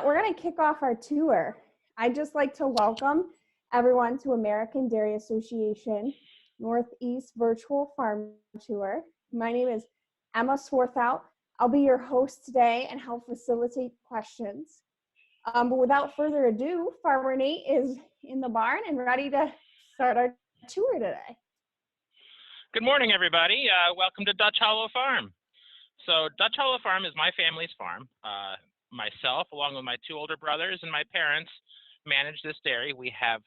We're going to kick off our tour. I'd just like to welcome everyone to American Dairy Association Northeast Virtual Farm Tour. My name is Emma Swarthout. I'll be your host today and help facilitate questions. But without further ado, Farmer Nate is in the barn and ready to start our tour today. Good morning, everybody. Welcome to Dutch Hollow Farm. So Dutch Hollow Farm is my family's farm. Myself, along with my two older brothers and my parents, manage this dairy. We have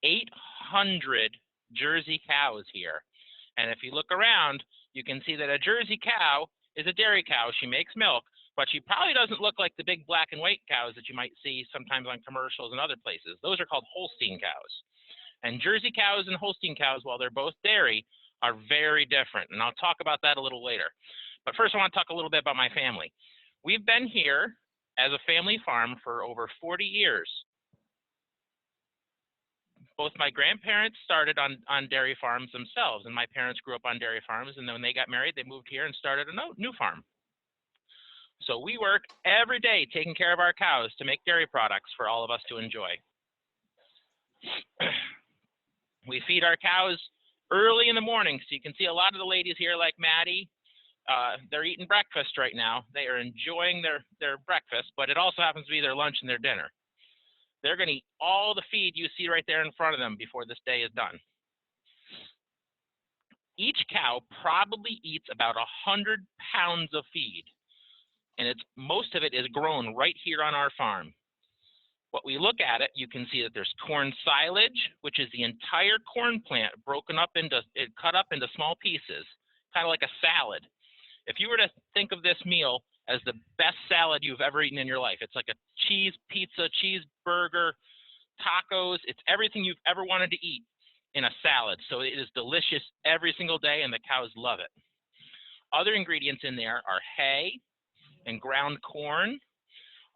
800 Jersey cows here. And if you look around, you can see that a Jersey cow is a dairy cow. She makes milk, but she probably doesn't look like the big black and white cows that you might see sometimes on commercials and other places. Those are called Holstein cows. And Jersey cows and Holstein cows, while they're both dairy, are very different. And I'll talk about that a little later. But first, I want to talk a little bit about my family. We've been here as a family farm for over 40 years. Both my grandparents started on dairy farms themselves, and my parents grew up on dairy farms, and then when they got married, they moved here and started a new farm. So we work every day taking care of our cows to make dairy products for all of us to enjoy. We feed our cows early in the morning, so you can see a lot of the ladies here like Maddie. They're eating breakfast right now. They are enjoying their breakfast, but it also happens to be their lunch and their dinner. They're going to eat all the feed you see right there in front of them before this day is done. Each cow probably eats about 100 pounds of feed, and most of it is grown right here on our farm. What we look at it, you can see that there's corn silage, which is the entire corn plant cut up into small pieces, kind of like a salad. If you were to think of this meal as the best salad you've ever eaten in your life, it's like a cheese pizza, cheeseburger, tacos, it's everything you've ever wanted to eat in a salad. So it is delicious every single day, and the cows love it. Other ingredients in there are hay and ground corn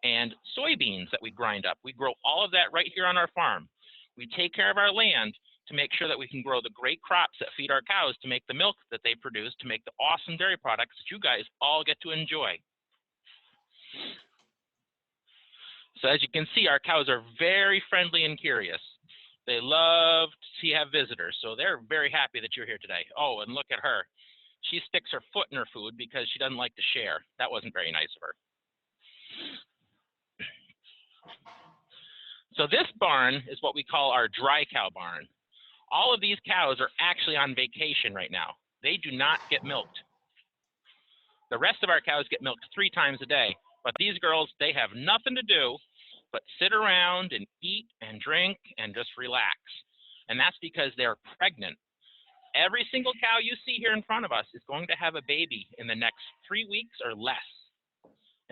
and soybeans that we grind up. We grow all of that right here on our farm. We take care of our land to make sure that we can grow the great crops that feed our cows to make the milk that they produce, to make the awesome dairy products that you guys all get to enjoy. So as you can see, our cows are very friendly and curious. They love to have visitors, so they're very happy that you're here today. Oh, and look at her. She sticks her foot in her food because she doesn't like to share. That wasn't very nice of her. So this barn is what we call our dry cow barn. All of these cows are actually on vacation right now. They do not get milked. The rest of our cows get milked 3 times a day, but these girls, they have nothing to do but sit around and eat and drink and just relax. And that's because they're pregnant. Every single cow you see here in front of us is going to have a baby in the next 3 weeks or less.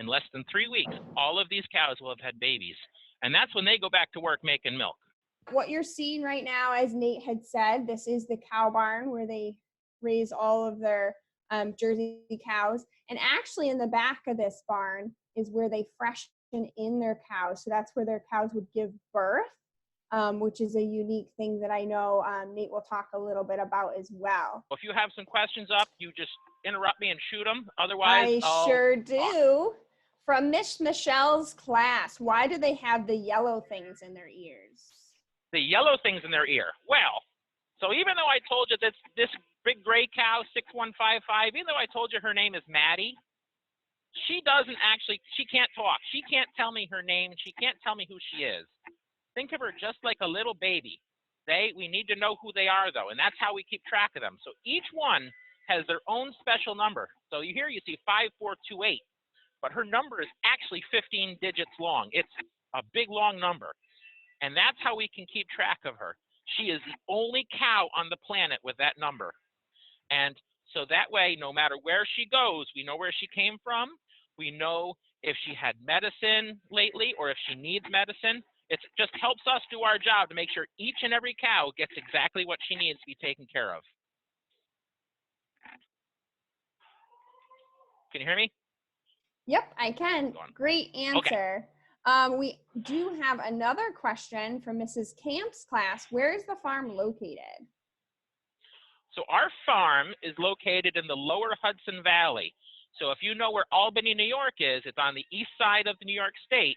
In less than 3 weeks, all of these cows will have had babies. And that's when they go back to work making milk. What you're seeing right now, as Nate had said, this is the cow barn where they raise all of their Jersey cows. And actually in the back of this barn is where they freshen in their cows. So that's where their cows would give birth, which is a unique thing that I know Nate will talk a little bit about as well. If you have some questions up, you just interrupt me and shoot them. Otherwise, I sure do. From Miss Michelle's class, why do they have the yellow things in their ears? The yellow things in their ear. Well, so even though I told you that this big gray cow, 6155, even though I told you her name is Maddie, she can't talk. She can't tell me her name. She can't tell me who she is. Think of her just like a little baby. We need to know who they are, though, and that's how we keep track of them. So each one has their own special number. So you see 5428, but her number is actually 15 digits long. It's a big, long number. And that's how we can keep track of her. She is the only cow on the planet with that number. And so that way, no matter where she goes, we know where she came from. We know if she had medicine lately or if she needs medicine. It just helps us do our job to make sure each and every cow gets exactly what she needs to be taken care of. Can you hear me? Yep, I can. Great answer. Okay. We do have another question from Mrs. Camp's class. Where is the farm located? So our farm is located in the lower Hudson Valley. So if you know where Albany, New York is, it's on the east side of New York State.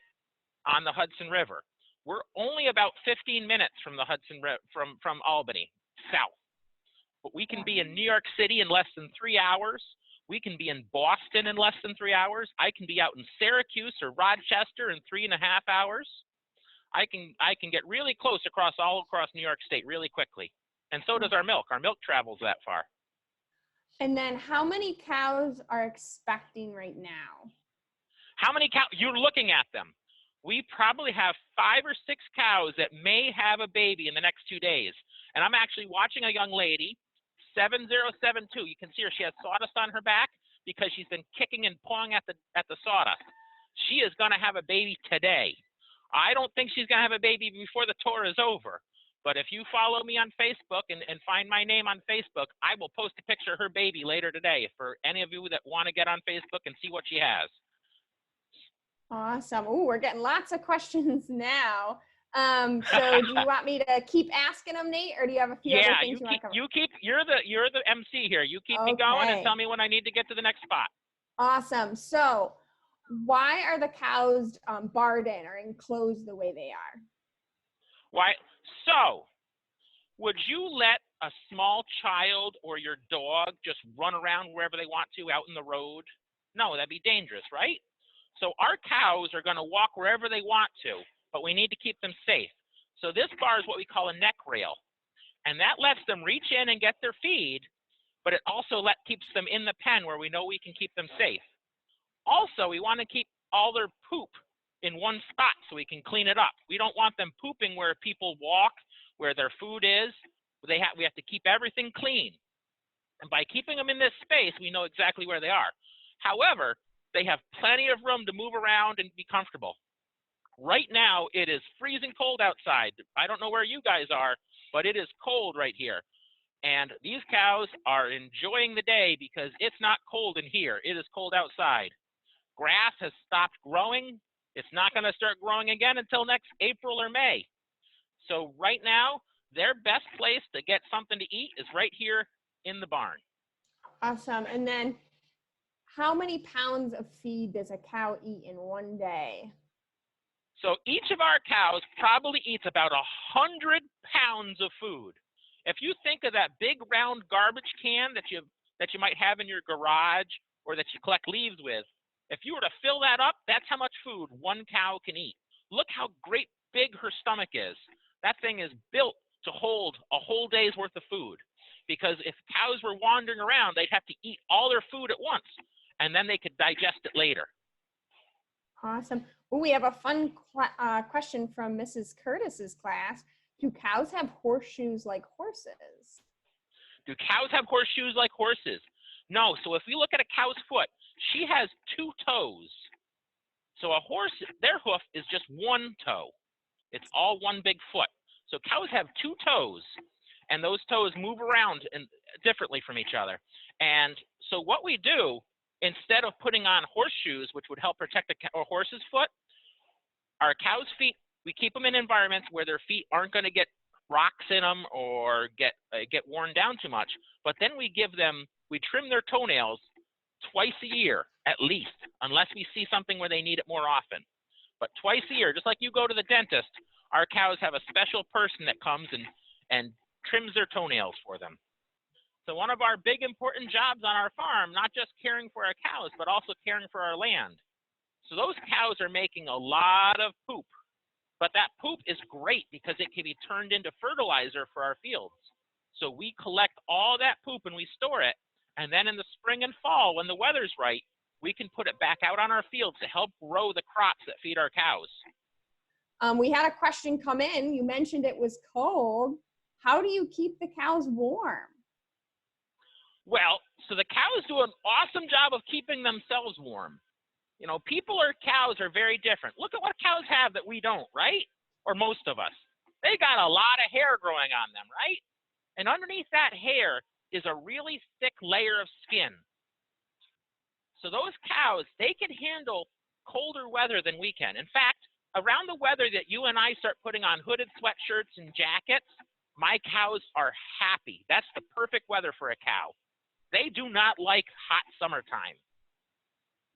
on the Hudson River. We're only about 15 minutes from the Hudson River, from Albany, south. But we can be in New York City in less than 3 hours. We can be in Boston in less than 3 hours. I can be out in Syracuse or Rochester in 3.5 hours. I can get really close all across New York State really quickly. And so does our milk. Our milk travels that far. And then how many cows are expecting right now? How many cows? You're looking at them. We probably have 5 or 6 cows that may have a baby in the next 2 days. And I'm actually watching a young lady, 7072. You can see her. She has sawdust on her back because she's been kicking and pawing at the sawdust. She is going to have a baby today. I don't think she's going to have a baby before the tour is over. But if you follow me on Facebook and find my name on Facebook, I will post a picture of her baby later today for any of you that want to get on Facebook and see what she has. Awesome. Oh, we're getting lots of questions now. So do you want me to keep asking them, Nate, or do you have a few other things you want to cover? You're the MC here. You keep me going and tell me when I need to get to the next spot. Awesome. So why are the cows barred in or enclosed the way they are? Why? So, would you let a small child or your dog just run around wherever they want to out in the road? No, that'd be dangerous, right? So our cows are going to walk wherever they want to, but we need to keep them safe. So this bar is what we call a neck rail, and that lets them reach in and get their feed, but it also keeps them in the pen where we know we can keep them safe. Also, we want to keep all their poop in one spot so we can clean it up. We don't want them pooping where people walk, where their food is. We have to keep everything clean. And by keeping them in this space, we know exactly where they are. However, they have plenty of room to move around and be comfortable. Right now, it is freezing cold outside. I don't know where you guys are, but it is cold right here. And these cows are enjoying the day because it's not cold in here. It is cold outside. Grass has stopped growing. It's not going to start growing again until next April or May. So right now, their best place to get something to eat is right here in the barn. Awesome. And then how many pounds of feed does a cow eat in one day? So each of our cows probably eats about 100 pounds of food. If you think of that big round garbage can that you might have in your garage or that you collect leaves with, if you were to fill that up, that's how much food one cow can eat. Look how great big her stomach is. That thing is built to hold a whole day's worth of food. Because if cows were wandering around, they'd have to eat all their food at once, and then they could digest it later. Awesome. Well, we have a fun question from Mrs. Curtis's class. Do cows have horseshoes like horses? Do cows have horseshoes like horses? No. So if we look at a cow's foot, she has 2 toes. So a horse, their hoof is just 1 toe. It's all one big foot. So cows have 2 toes, and those toes move around differently from each other. And so what we do, instead of putting on horseshoes, which would help protect a horse's foot, our cow's feet, we keep them in environments where their feet aren't going to get rocks in them or get worn down too much. But then we trim their toenails twice a year at least, unless we see something where they need it more often. But twice a year, just like you go to the dentist, our cows have a special person that comes and trims their toenails for them. So one of our big important jobs on our farm, not just caring for our cows, but also caring for our land. So those cows are making a lot of poop, but that poop is great because it can be turned into fertilizer for our fields. So we collect all that poop and we store it, and then in the spring and fall, when the weather's right, we can put it back out on our fields to help grow the crops that feed our cows. We had a question come in. You mentioned it was cold. How do you keep the cows warm? Well, so the cows do an awesome job of keeping themselves warm. You know, people or cows are very different. Look at what cows have that we don't, right? Or most of us. They got a lot of hair growing on them, right? And underneath that hair is a really thick layer of skin. So those cows, they can handle colder weather than we can. In fact, around the weather that you and I start putting on hooded sweatshirts and jackets, my cows are happy. That's the perfect weather for a cow. They do not like hot summertime.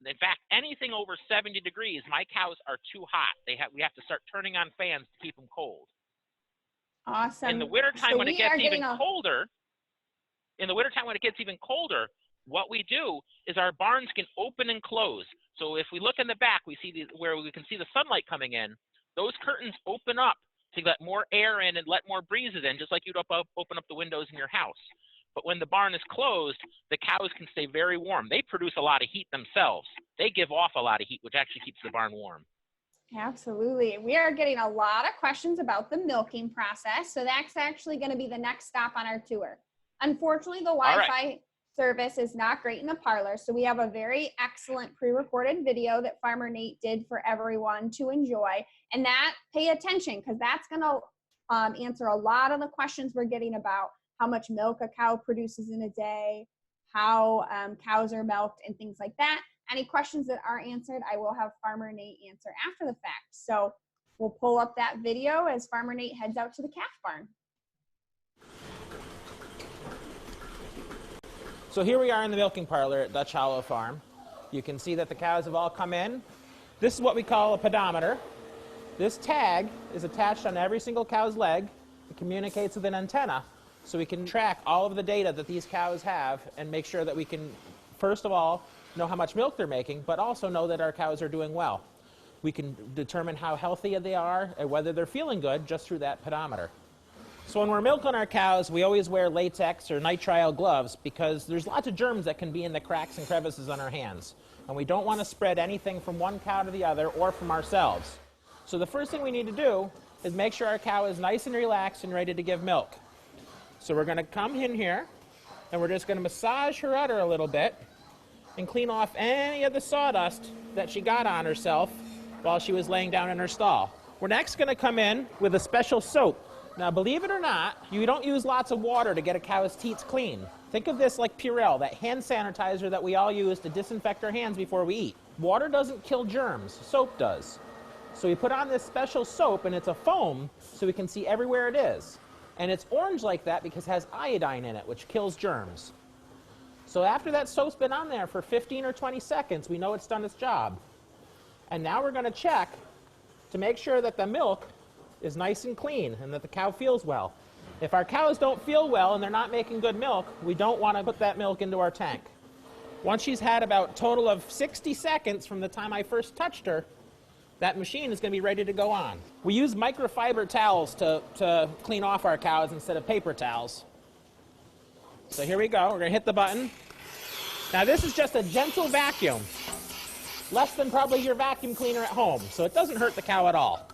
In fact, anything over 70 degrees, my cows are too hot. We have to start turning on fans to keep them cold. Awesome. In the wintertime, So when it gets even a... colder, what we do is our barns can open and close. So if we look in the back, we see where we can see the sunlight coming in. Those curtains open up to let more air in and let more breezes in, just like you'd open up the windows in your house. But when the barn is closed, the cows can stay very warm. They produce a lot of heat themselves. They give off a lot of heat, which actually keeps the barn warm. Absolutely. We are getting a lot of questions about the milking process. So that's actually going to be the next stop on our tour. Unfortunately, the Wi-Fi service is not great in the parlor. So we have a very excellent pre-recorded video that Farmer Nate did for everyone to enjoy. And that, pay attention, because that's going to answer a lot of the questions we're getting about how much milk a cow produces in a day, how cows are milked, and things like that. Any questions that aren't answered, I will have Farmer Nate answer after the fact. So we'll pull up that video as Farmer Nate heads out to the calf barn. So here we are in the milking parlor at Dutch Hollow Farm. You can see that the cows have all come in. This is what we call a pedometer. This tag is attached on every single cow's leg. It communicates with an antenna, so we can track all of the data that these cows have and make sure that we can, first of all, know how much milk they're making, but also know that our cows are doing well. We can determine how healthy they are and whether they're feeling good just through that pedometer. So when we're milking our cows, we always wear latex or nitrile gloves because there's lots of germs that can be in the cracks and crevices on our hands. And we don't want to spread anything from one cow to the other or from ourselves. So the first thing we need to do is make sure our cow is nice and relaxed and ready to give milk. So we're going to come in here and we're just going to massage her udder a little bit and clean off any of the sawdust that she got on herself while she was laying down in her stall. We're next going to come in with a special soap. Now, believe it or not, you don't use lots of water to get a cow's teats clean. Think of this like Purell, that hand sanitizer that we all use to disinfect our hands before we eat. Water doesn't kill germs, soap does. So we put on this special soap, and it's a foam, so we can see everywhere it is. And it's orange like that because it has iodine in it, which kills germs. So after that soap's been on there for 15 or 20 seconds, we know it's done its job. And now we're going to check to make sure that the milk is nice and clean and that the cow feels well. If our cows don't feel well and they're not making good milk, we don't want to put that milk into our tank. Once she's had about a total of 60 seconds from the time I first touched her, that machine is going to be ready to go on. We use microfiber towels to clean off our cows instead of paper towels. So here we go. We're going to hit the button. Now this is just a gentle vacuum, less than probably your vacuum cleaner at home, so it doesn't hurt the cow at all.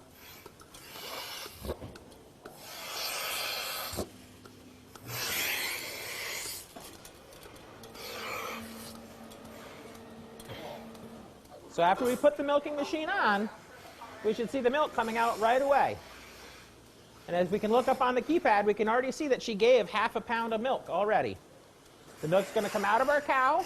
So after we put the milking machine on, we should see the milk coming out right away. And as we can look up on the keypad, we can already see that she gave half a pound of milk already. The milk's going to come out of our cow,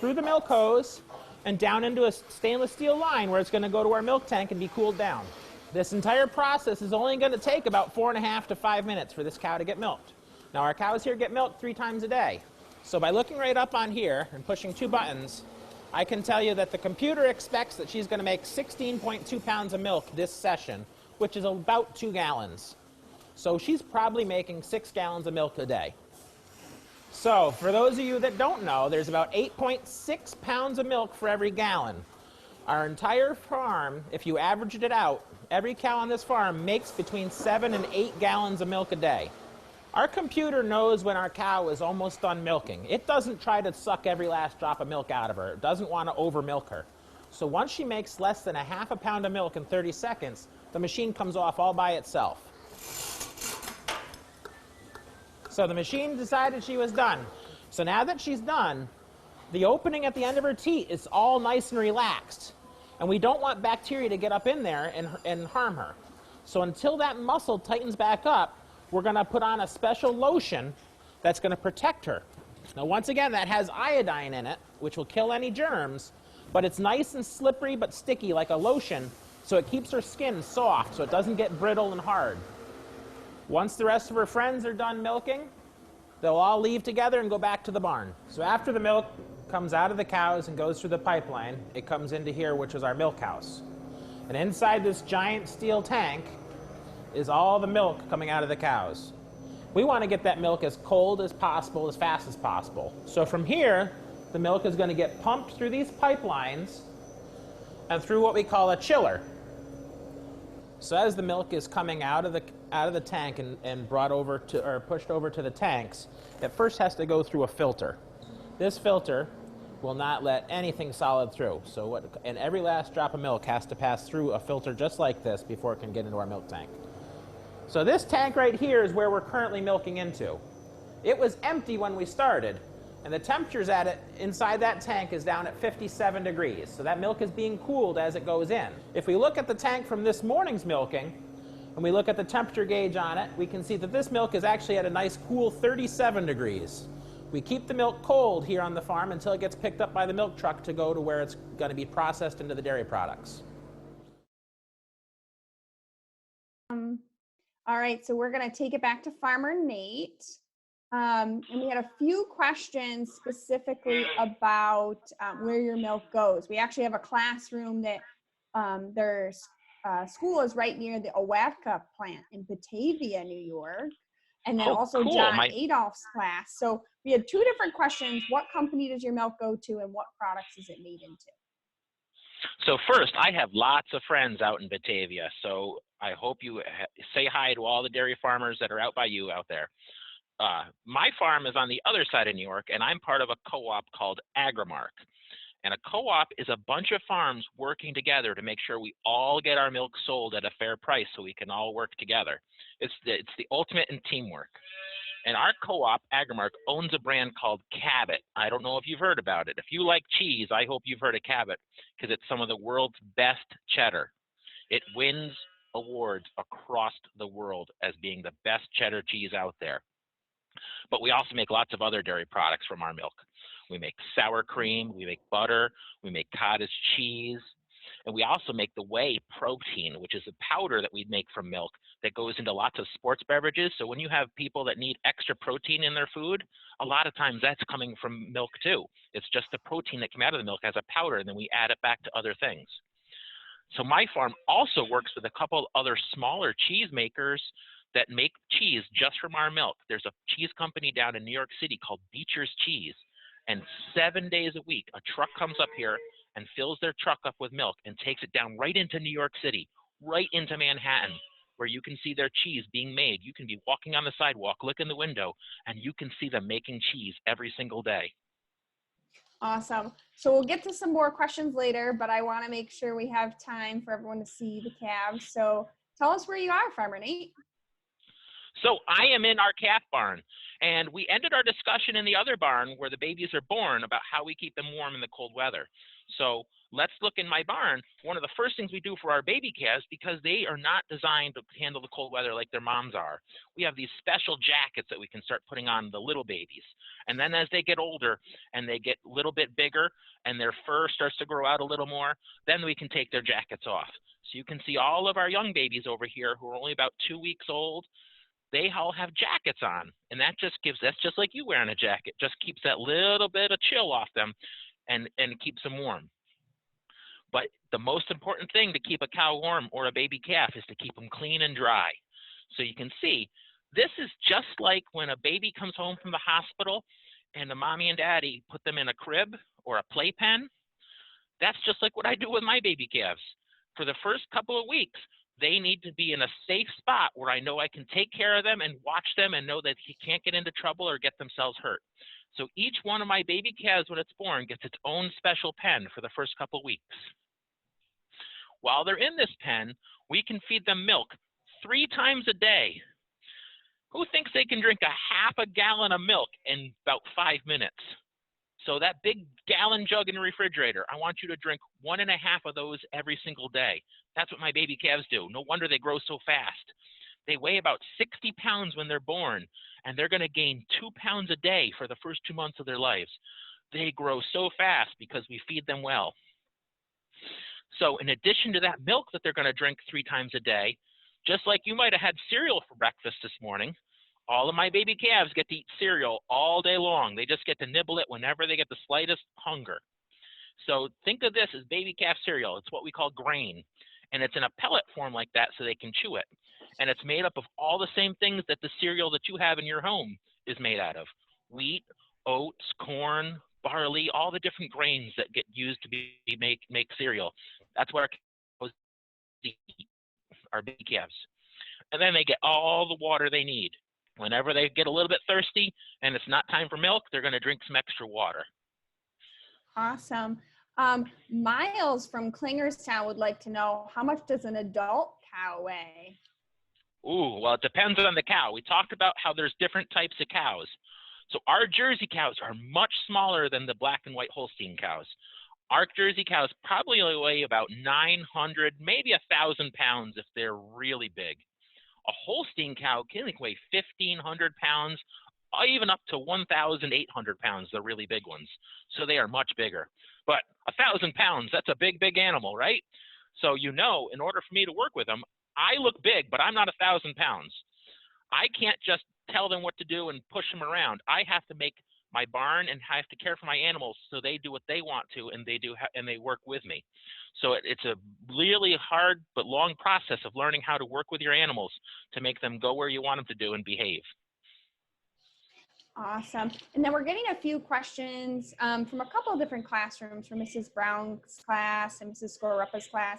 through the milk hose, and down into a stainless steel line where it's going to go to our milk tank and be cooled down. This entire process is only going to take about 4.5 to 5 minutes for this cow to get milked. Now our cows here get milked 3 times a day. So by looking right up on here and pushing 2 buttons, I can tell you that the computer expects that she's going to make 16.2 pounds of milk this session, which is about 2 gallons. So she's probably making 6 gallons of milk a day. So for those of you that don't know, there's about 8.6 pounds of milk for every gallon. Our entire farm, if you averaged it out, every cow on this farm makes between 7 and 8 gallons of milk a day. Our computer knows when our cow is almost done milking. It doesn't try to suck every last drop of milk out of her. It doesn't want to over milk her. So once she makes less than 1/2 pound of milk in 30 seconds, the machine comes off all by itself. So the machine decided she was done. So now that she's done, the opening at the end of her teat is all nice and relaxed. And we don't want bacteria to get up in there and harm her. So until that muscle tightens back up, we're going to put on a special lotion that's going to protect her. Now once again, that has iodine in it, which will kill any germs, but it's nice and slippery but sticky like a lotion, so it keeps her skin soft so it doesn't get brittle and hard. Once the rest of her friends are done milking, they'll all leave together and go back to the barn. So after the milk comes out of the cows and goes through the pipeline. It comes into here, which is our milk house. And inside this giant steel tank is all the milk coming out of the cows. We want to get that milk as cold as possible, as fast as possible. So from here, the milk is going to get pumped through these pipelines and through what we call a chiller. So as the milk is coming out of the tank and brought over to, or pushed over to the tanks, it first has to go through a filter. This filter will not let anything solid through. And every last drop of milk has to pass through a filter just like this before it can get into our milk tank. So this tank right here is where we're currently milking into. It was empty when we started, and the temperatures inside that tank is down at 57 degrees. So that milk is being cooled as it goes in. If we look at the tank from this morning's milking, and we look at the temperature gauge on it, we can see that this milk is actually at a nice cool 37 degrees. We keep the milk cold here on the farm until it gets picked up by the milk truck to go to where it's going to be processed into the dairy products. All right, so we're going to take it back to Farmer Nate. And we had a few questions specifically about where your milk goes. We actually have a classroom that their school is right near the Owatka plant in Batavia, New York. And then also cool. John Adolph's class. So we had two different questions. What company does your milk go to and what products is it made into? So first, I have lots of friends out in Batavia, so I hope you say hi to all the dairy farmers that are out by you out there. My farm is on the other side of New York, and I'm part of a co-op called Agrimark. And a co-op is a bunch of farms working together to make sure we all get our milk sold at a fair price so we can all work together. It's the ultimate in teamwork. And our co-op, Agrimark, owns a brand called Cabot. I don't know if you've heard about it. If you like cheese, I hope you've heard of Cabot because it's some of the world's best cheddar. It wins awards across the world as being the best cheddar cheese out there. But we also make lots of other dairy products from our milk. We make sour cream, we make butter, we make cottage cheese, and we also make the whey protein, which is a powder that we make from milk that goes into lots of sports beverages. So when you have people that need extra protein in their food, a lot of times that's coming from milk too. It's just the protein that came out of the milk as a powder, and then we add it back to other things. So my farm also works with a couple other smaller cheese makers that make cheese just from our milk. There's a cheese company down in New York City called Beecher's Cheese, and 7 days a week, a truck comes up here and fills their truck up with milk and takes it down right into New York City, right into Manhattan, where you can see their cheese being made. You can be walking on the sidewalk, look in the window, and you can see them making cheese every single day. Awesome. So we'll get to some more questions later, but I want to make sure we have time for everyone to see the calves. So tell us where you are, Farmer Nate. So I am in our calf barn, and we ended our discussion in the other barn where the babies are born about how we keep them warm in the cold weather. So let's look in my barn. One of the first things we do for our baby calves, because they are not designed to handle the cold weather like their moms are, we have these special jackets that we can start putting on the little babies. And then as they get older and they get a little bit bigger and their fur starts to grow out a little more, then we can take their jackets off. So you can see all of our young babies over here who are only about 2 weeks old. They all have jackets on, and that's just like you wearing a jacket, just keeps that little bit of chill off them and keeps them warm. But the most important thing to keep a cow warm or a baby calf is to keep them clean and dry. So you can see, this is just like when a baby comes home from the hospital and the mommy and daddy put them in a crib or a playpen. That's just like what I do with my baby calves. For the first couple of weeks, they need to be in a safe spot where I know I can take care of them and watch them and know that he can't get into trouble or get themselves hurt. So each one of my baby calves when it's born gets its own special pen for the first couple weeks. While they're in this pen, we can feed them milk 3 times a day. Who thinks they can drink a half a gallon of milk in about 5 minutes? So that big gallon jug in the refrigerator, I want you to drink 1.5 of those every single day. That's what my baby calves do. No wonder they grow so fast. They weigh about 60 pounds when they're born, and they're going to gain 2 pounds a day for the first 2 months of their lives. They grow so fast because we feed them well. So in addition to that milk that they're going to drink 3 times a day, just like you might have had cereal for breakfast this morning, All of my baby calves get to eat cereal all day long. They just get to nibble it whenever they get the slightest hunger. So think of this as baby calf cereal. It's what we call grain. And it's in a pellet form like that so they can chew it. And it's made up of all the same things that the cereal that you have in your home is made out of. Wheat, oats, corn, barley, all the different grains that get used to make cereal. That's what our cows eat, our baby calves. And then they get all the water they need. Whenever they get a little bit thirsty and it's not time for milk, they're going to drink some extra water. Awesome. Miles from Klingerstown would like to know, how much does an adult cow weigh? Ooh, well, it depends on the cow. We talked about how there's different types of cows. So our Jersey cows are much smaller than the black and white Holstein cows. Our Jersey cows probably only weigh about 900, maybe 1,000 pounds if they're really big. A Holstein cow can weigh 1,500 pounds, even up to 1,800 pounds, the really big ones. So they are much bigger. But 1,000 pounds, that's a big, big animal, right? So in order for me to work with them, I look big, but I'm not 1,000 pounds. I can't just tell them what to do and push them around. I have to make my barn and have to care for my animals so they do what they want to, and they work with me. So it's a really hard but long process of learning how to work with your animals to make them go where you want them to do and behave. Awesome. And then we're getting a few questions from a couple of different classrooms, from Mrs. Brown's class and Mrs. Scorapa's class.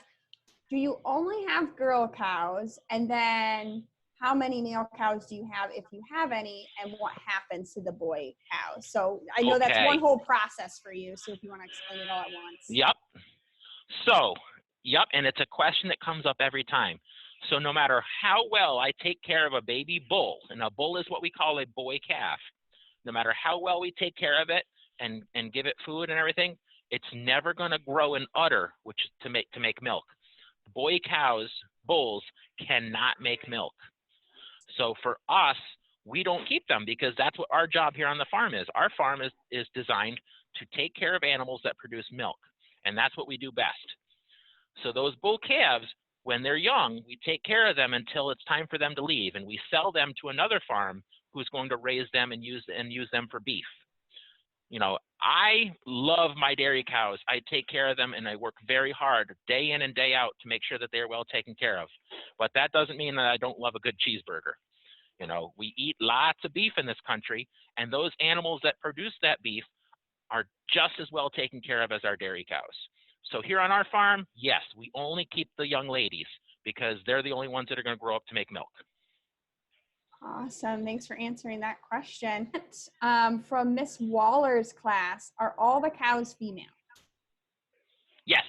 Do you only have girl cows? And then how many male cows do you have, if you have any, and what happens to the boy cows? So I know that's one whole process for you. So if you want to explain it all at once. Yep. And it's a question that comes up every time. So no matter how well I take care of a baby bull, and a bull is what we call a boy calf, no matter how well we take care of it and give it food and everything, it's never going to grow an udder, which is to make milk. Boy cows, bulls, cannot make milk. So for us, we don't keep them because that's what our job here on the farm is. Our farm is designed to take care of animals that produce milk, and that's what we do best. So those bull calves, when they're young, we take care of them until it's time for them to leave, and we sell them to another farm who's going to raise them and use them for beef. I love my dairy cows. I take care of them, and I work very hard day in and day out to make sure that they're well taken care of. But that doesn't mean that I don't love a good cheeseburger. We eat lots of beef in this country, and those animals that produce that beef are just as well taken care of as our dairy cows. So here on our farm, yes, we only keep the young ladies because they're the only ones that are going to grow up to make milk. Awesome. Thanks for answering that question. From Miss Waller's class, are all the cows female? Yes.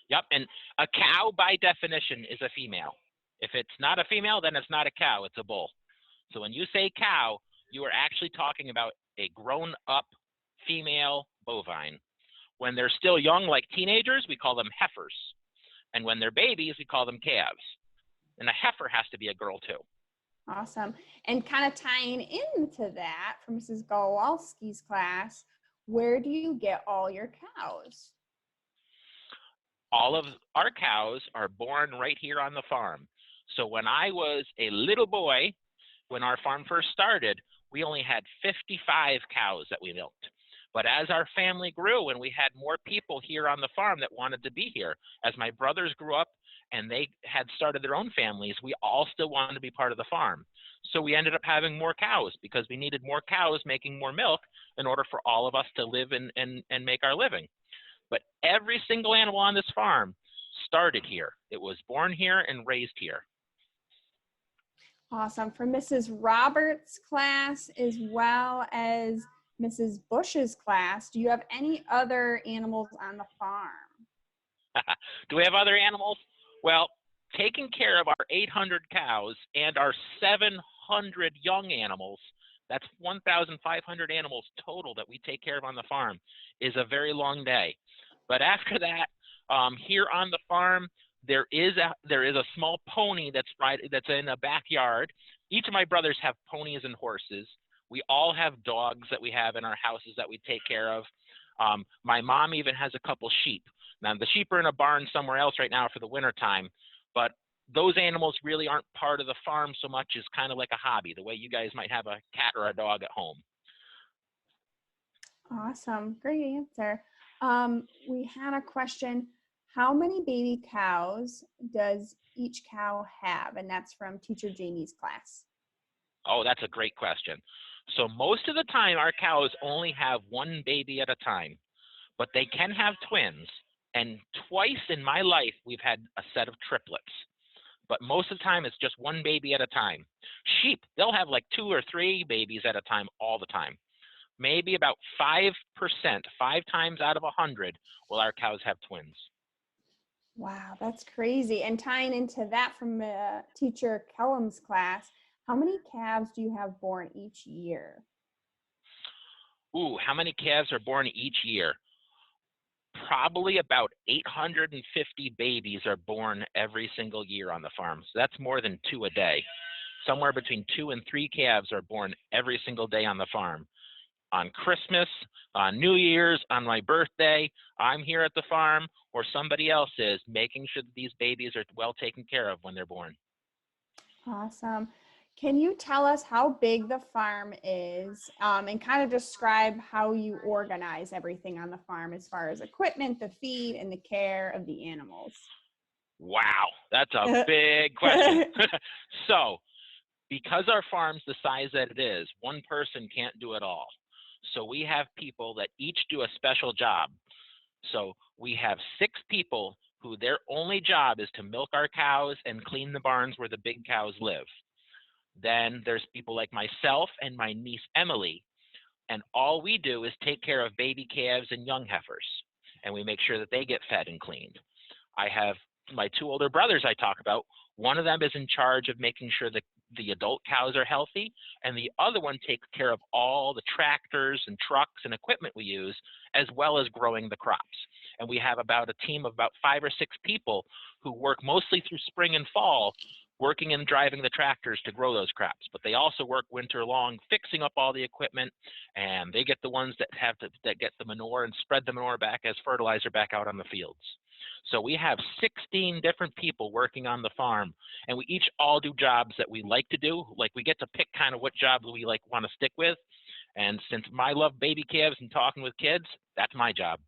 Yep. And a cow, by definition, is a female. If it's not a female, then it's not a cow, it's a bull. So when you say cow, you are actually talking about a grown-up female bovine. When they're still young, like teenagers, we call them heifers. And when they're babies, we call them calves. And a heifer has to be a girl, too. Awesome. And kind of tying into that from Mrs. Gawalski's class, where do you get all your cows? All of our cows are born right here on the farm. So when I was a little boy, when our farm first started, we only had 55 cows that we milked. But as our family grew and we had more people here on the farm that wanted to be here, as my brothers grew up and they had started their own families, we all still wanted to be part of the farm. So we ended up having more cows because we needed more cows making more milk in order for all of us to live and make our living. But every single animal on this farm started here. It was born here and raised here. Awesome. For Mrs. Roberts' class as well as Mrs. Bush's class, do you have any other animals on the farm? Do we have other animals? Well, taking care of our 800 cows and our 700 young animals, that's 1,500 animals total that we take care of on the farm, is a very long day. But after that, here on the farm, there is a small pony that's in the backyard. Each of my brothers have ponies and horses. We all have dogs that we have in our houses that we take care of. My mom even has a couple sheep. Now, the sheep are in a barn somewhere else right now for the winter time, but those animals really aren't part of the farm so much as kind of like a hobby, the way you guys might have a cat or a dog at home. Awesome. Great answer. We had a question. How many baby cows does each cow have? And that's from Teacher Jamie's class. Oh, that's a great question. So most of the time, our cows only have one baby at a time, but they can have twins. And twice in my life, we've had a set of triplets. But most of the time, it's just one baby at a time. Sheep, they'll have like 2 or 3 babies at a time all the time. Maybe about 5%, 5 times out of 100, will our cows have twins. Wow, that's crazy. And tying into that from Teacher Kellum's class, how many calves do you have born each year? Ooh, how many calves are born each year? Probably about 850 babies are born every single year on the farm. So that's more than 2 a day. Somewhere between 2 and 3 calves are born every single day on the farm. On Christmas, on New Year's, on my birthday, I'm here at the farm, or somebody else is, making sure that these babies are well taken care of when they're born. Awesome. Can you tell us how big the farm is and kind of describe how you organize everything on the farm as far as equipment, the feed, and the care of the animals? Wow, that's a big question. So, because our farm's the size that it is, one person can't do it all. So we have people that each do a special job. So we have 6 people who their only job is to milk our cows and clean the barns where the big cows live. Then there's people like myself and my niece Emily, and all we do is take care of baby calves and young heifers, and we make sure that they get fed and cleaned. I have my 2 older brothers I talk about. One of them is in charge of making sure that the adult cows are healthy, and the other one takes care of all the tractors and trucks and equipment we use, as well as growing the crops. And we have about a team of about 5 or 6 people who work mostly through spring and fall, working and driving the tractors to grow those crops. But they also work winter long, fixing up all the equipment, and they get the ones that get the manure and spread the manure back as fertilizer back out on the fields. So we have 16 different people working on the farm, and we each all do jobs that we like to do. Like, we get to pick kind of what jobs we want to stick with. And since I love baby calves and talking with kids, that's my job.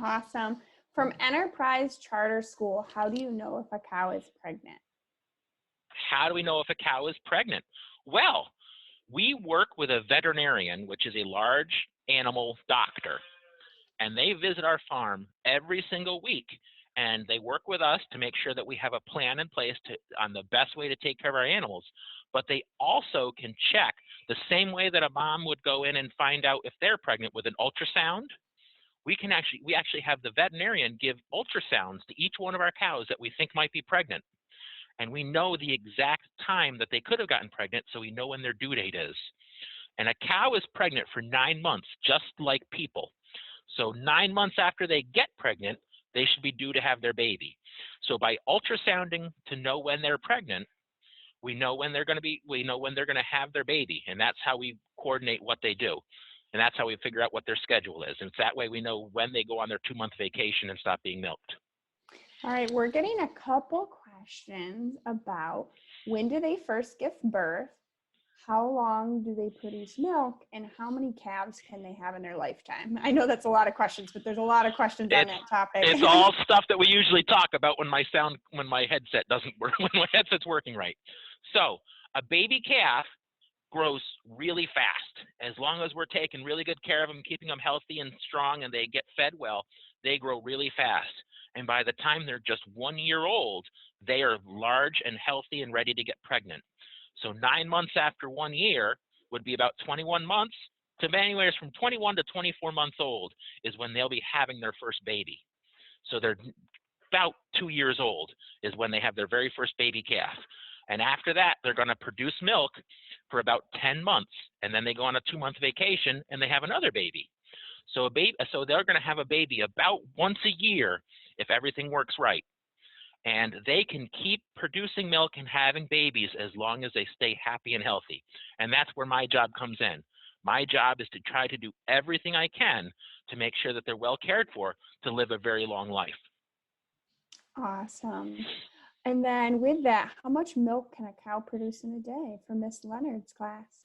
Awesome. From Enterprise Charter School, how do you know if a cow is pregnant? How do we know if a cow is pregnant? Well, we work with a veterinarian, which is a large animal doctor, and they visit our farm every single week, and they work with us to make sure that we have a plan in place on the best way to take care of our animals. But they also can check the same way that a mom would go in and find out if they're pregnant with an ultrasound. We actually have the veterinarian give ultrasounds to each one of our cows that we think might be pregnant. And we know the exact time that they could have gotten pregnant, so we know when their due date is. And a cow is pregnant for 9 months, just like people. So 9 months after they get pregnant, they should be due to have their baby. So by ultrasounding to know when they're pregnant, we know when they're going to have their baby, and that's how we coordinate what they do. And that's how we figure out what their schedule is. And it's that way we know when they go on their 2-month vacation and stop being milked. All right, we're getting a couple questions about when do they first give birth, how long do they produce milk, and how many calves can they have in their lifetime? I know that's a lot of questions, but there's a lot of questions on that topic. It's all stuff that we usually talk about when my headset doesn't work, when my headset's working right. So a baby calf grows really fast. As long as we're taking really good care of them, keeping them healthy and strong, and they get fed well, they grow really fast. And by the time they're just 1 year old, they are large and healthy and ready to get pregnant. So 9 months after 1 year would be about 21 months to anywhere from 21 to 24 months old is when they'll be having their first baby. So they're about 2 years old is when they have their very first baby calf. And after that, they're going to produce milk for about 10 months. And then they go on a 2-month vacation and they have another baby. So they're going to have a baby about once a year if everything works right. And they can keep producing milk and having babies as long as they stay happy and healthy. And that's where my job comes in. My job is to try to do everything I can to make sure that they're well cared for to live a very long life. Awesome. And then with that, how much milk can a cow produce in a day for Miss Leonard's class?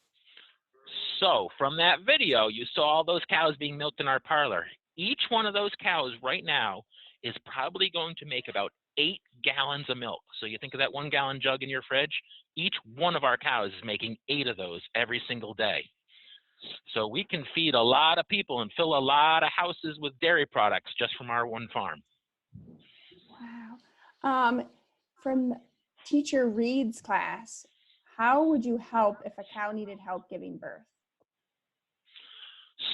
So from that video, you saw all those cows being milked in our parlor. Each one of those cows right now is probably going to make about 8 gallons of milk. So you think of that 1 gallon jug in your fridge, each one of our cows is making 8 of those every single day. So we can feed a lot of people and fill a lot of houses with dairy products just from our one farm. Wow. From Teacher Reed's class, how would you help if a cow needed help giving birth?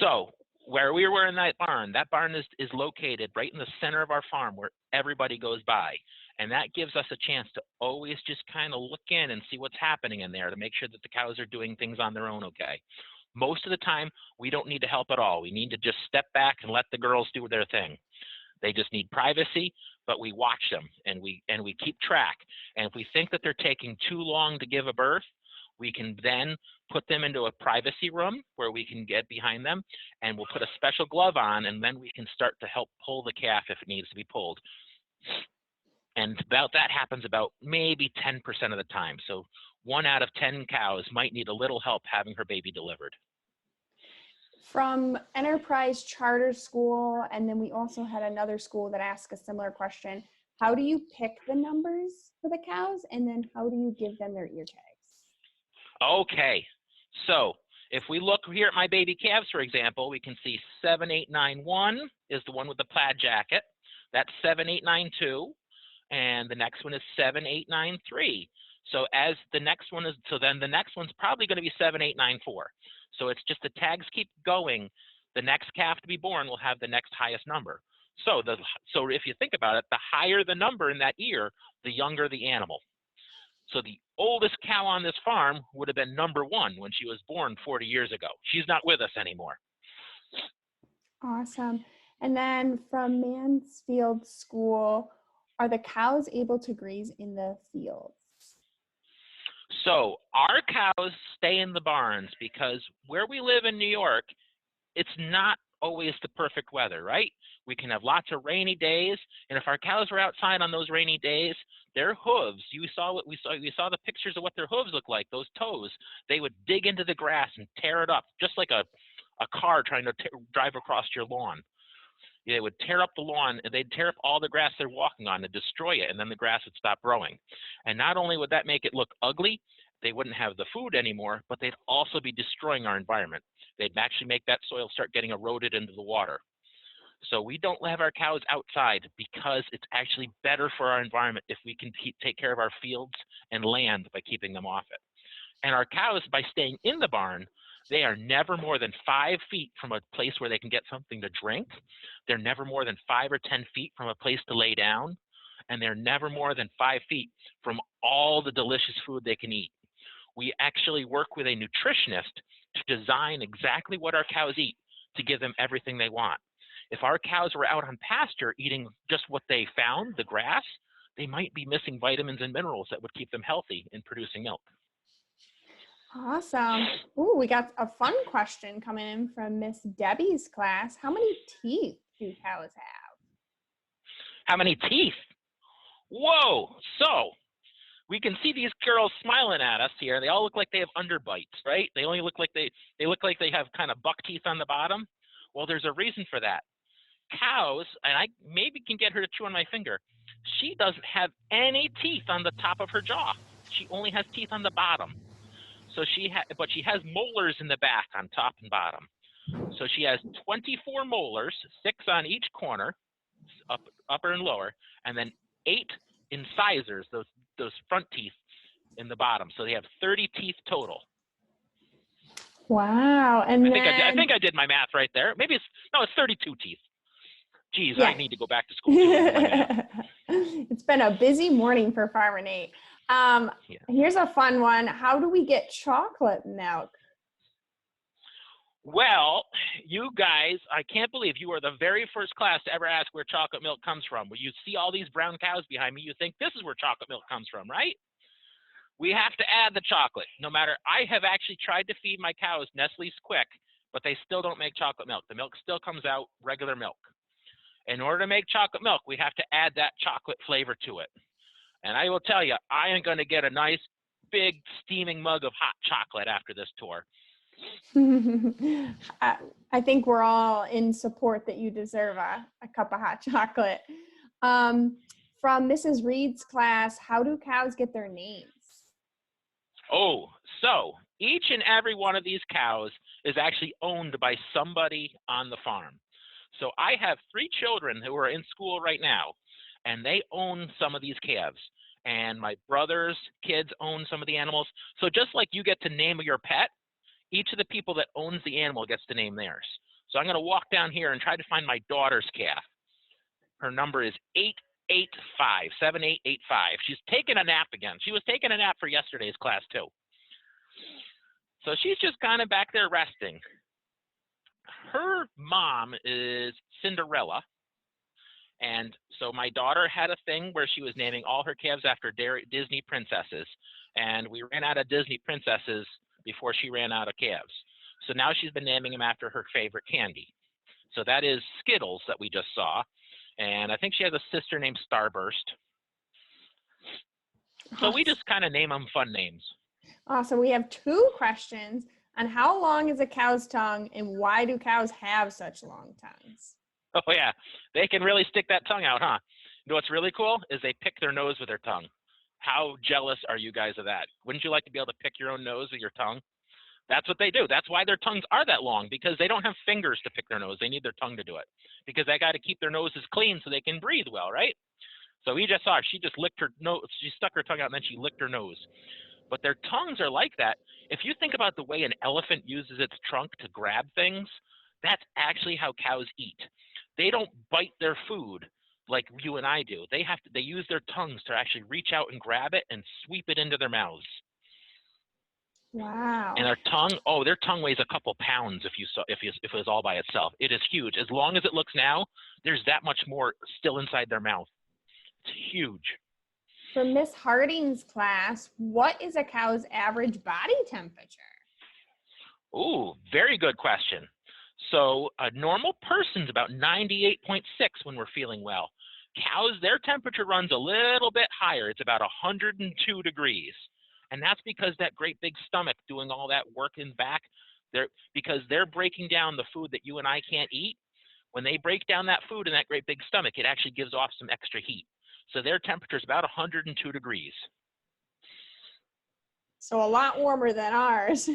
So where we were in that barn is located right in the center of our farm where everybody goes by. And that gives us a chance to always just kind of look in and see what's happening in there to make sure that the cows are doing things on their own okay. Most of the time, we don't need to help at all. We need to just step back and let the girls do their thing. They just need privacy, but we watch them and we keep track. And if we think that they're taking too long to give a birth, we can then put them into a privacy room where we can get behind them, and we'll put a special glove on, and then we can start to help pull the calf if it needs to be pulled. And about that happens about maybe 10% of the time. So 1 out of 10 cows might need a little help having her baby delivered. From Enterprise Charter School, and then we also had another school that asked a similar question. How do you pick the numbers for the cows, and then how do you give them their ear tags? Okay, so if we look here at my baby calves, for example, we can see 7891 is the one with the plaid jacket. That's 7892, and the next one is 7893. So as the next one is, so then the next one's probably going to be 7894. So it's just the tags keep going. The next calf to be born will have the next highest number. So if you think about it, the higher the number in that ear, the younger the animal. So the oldest cow on this farm would have been number 1 when she was born 40 years ago. She's not with us anymore. Awesome. And then from Mansfield School, are the cows able to graze in the fields? So our cows stay in the barns because where we live in New York, it's not always the perfect weather, right? We can have lots of rainy days, and if our cows were outside on those rainy days, their hooves, you saw the pictures of what their hooves look like, those toes, they would dig into the grass and tear it up, just like a car trying to drive across your lawn. They would tear up the lawn, and they'd tear up all the grass they're walking on and destroy it, and then the grass would stop growing. And not only would that make it look ugly, they wouldn't have the food anymore, but they'd also be destroying our environment. They'd actually make that soil start getting eroded into the water. So we don't have our cows outside because it's actually better for our environment if we can take care of our fields and land by keeping them off it. And our cows, by staying in the barn, they are never more than 5 feet from a place where they can get something to drink. They're never more than 5 or 10 feet from a place to lay down. And they're never more than 5 feet from all the delicious food they can eat. We actually work with a nutritionist to design exactly what our cows eat to give them everything they want. If our cows were out on pasture eating just what they found, the grass, they might be missing vitamins and minerals that would keep them healthy in producing milk. Awesome. Ooh, we got a fun question coming in from Miss Debbie's class. How many teeth do cows have? How many teeth? Whoa! So we can see these girls smiling at us here. They all look like they have underbites, right? They only look like they look like they have kind of buck teeth on the bottom. Well, there's a reason for that. Cows, and I maybe can get her to chew on my finger. She doesn't have any teeth on the top of her jaw. She only has teeth on the bottom. So but she has molars in the back on top and bottom. So she has 24 molars, 6 on each corner, upper and lower, and then 8 incisors, those front teeth in the bottom. So they have 30 teeth total. Wow. And I think I did my math right there. Maybe it's 32 teeth. Geez, yeah. I need to go back to school too. It's been a busy morning for Farmer Nate. Here's a fun one. How do we get chocolate milk? Well, you guys, I can't believe you are the very first class to ever ask where chocolate milk comes from. When you see all these brown cows behind me, you think this is where chocolate milk comes from, right? We have to add the chocolate. No matter, I have actually tried to feed my cows Nestle's Quick, but they still don't make chocolate milk. The milk still comes out regular milk. In order to make chocolate milk, we have to add that chocolate flavor to it. And I will tell you, I am going to get a nice big steaming mug of hot chocolate after this tour. I think we're all in support that you deserve a cup of hot chocolate. From Mrs. Reed's class, how do cows get their names? Oh, so each and every one of these cows is actually owned by somebody on the farm. So I have 3 children who are in school right now, and they own some of these calves. And my brother's kids own some of the animals. So just like you get to name your pet, each of the people that owns the animal gets to name theirs. So I'm going to walk down here and try to find my daughter's calf. Her number is 7885. She's taking a nap again. She was taking a nap for yesterday's class too. So she's just kind of back there resting. Her mom is Cinderella. And so my daughter had a thing where she was naming all her calves after Disney princesses. And we ran out of Disney princesses before she ran out of calves. So now she's been naming them after her favorite candy. So that is Skittles that we just saw. And I think she has a sister named Starburst. So we just kind of name them fun names. Awesome. We have 2 questions on how long is a cow's tongue and why do cows have such long tongues? Oh yeah, they can really stick that tongue out, huh? You know what's really cool is they pick their nose with their tongue. How jealous are you guys of that? Wouldn't you like to be able to pick your own nose with your tongue? That's what they do. That's why their tongues are that long, because they don't have fingers to pick their nose. They need their tongue to do it, because they got to keep their noses clean so they can breathe well, right? So we just saw her. She just licked her nose. She stuck her tongue out and then she licked her nose. But their tongues are like that. If you think about the way an elephant uses its trunk to grab things, that's actually how cows eat. They don't bite their food like you and I do. They use their tongues to actually reach out and grab it and sweep it into their mouths. Wow. And their tongue weighs a couple pounds if it was all by itself. It is huge. As long as it looks now, there's that much more still inside their mouth. It's huge. For Miss Harding's class, what is a cow's average body temperature? Ooh, very good question. So a normal person's about 98.6 when we're feeling well. Cows, their temperature runs a little bit higher. It's about 102 degrees. And that's because that great big stomach doing all that work in back, because they're breaking down the food that you and I can't eat. When they break down that food in that great big stomach, it actually gives off some extra heat. So their temperature is about 102 degrees. So a lot warmer than ours.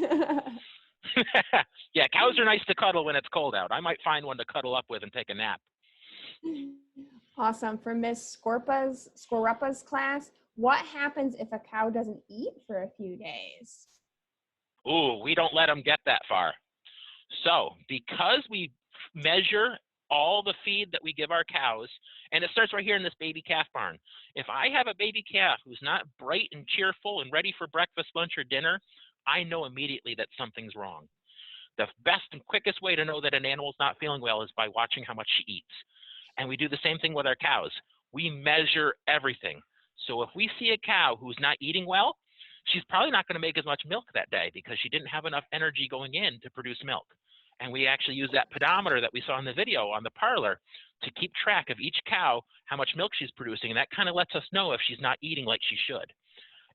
Yeah, cows are nice to cuddle when it's cold out. I might find one to cuddle up with and take a nap. Awesome. For Miss Scorepa's class, what happens if a cow doesn't eat for a few days? Ooh, we don't let them get that far. So because we measure all the feed that we give our cows, and it starts right here in this baby calf barn. If I have a baby calf who's not bright and cheerful and ready for breakfast, lunch, or dinner, I know immediately that something's wrong. The best and quickest way to know that an animal's not feeling well is by watching how much she eats. And we do the same thing with our cows. We measure everything. So if we see a cow who's not eating well, she's probably not going to make as much milk that day because she didn't have enough energy going in to produce milk. And we actually use that pedometer that we saw in the video on the parlor to keep track of each cow, how much milk she's producing. And that kind of lets us know if she's not eating like she should.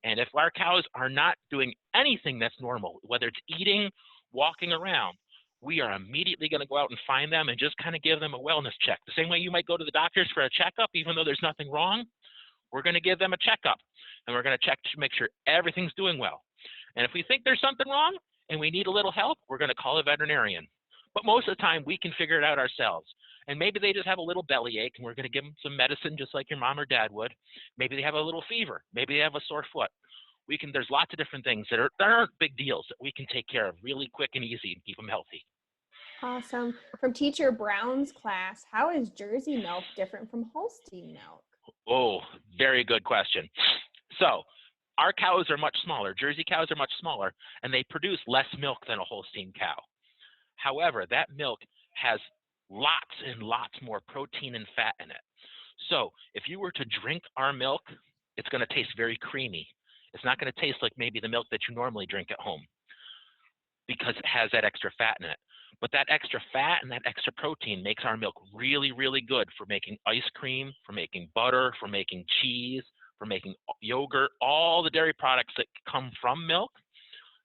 And if our cows are not doing anything that's normal, whether it's eating, walking around, we are immediately going to go out and find them and just kind of give them a wellness check. The same way you might go to the doctors for a checkup, even though there's nothing wrong, we're going to give them a checkup. And we're going to check to make sure everything's doing well. And if we think there's something wrong and we need a little help, we're going to call a veterinarian. But most of the time, we can figure it out ourselves. And maybe they just have a little bellyache, and we're going to give them some medicine just like your mom or dad would. Maybe they have a little fever. Maybe they have a sore foot. There's lots of different things that aren't big deals that we can take care of really quick and easy and keep them healthy. Awesome. From Teacher Brown's class, how is Jersey milk different from Holstein milk? Oh, very good question. So our cows are much smaller. Jersey cows are much smaller, and they produce less milk than a Holstein cow. However, that milk has lots and lots more protein and fat in it. So if you were to drink our milk, it's going to taste very creamy. It's not going to taste like maybe the milk that you normally drink at home because it has that extra fat in it. But that extra fat and that extra protein makes our milk really, really good for making ice cream, for making butter, for making cheese, for making yogurt, all the dairy products that come from milk.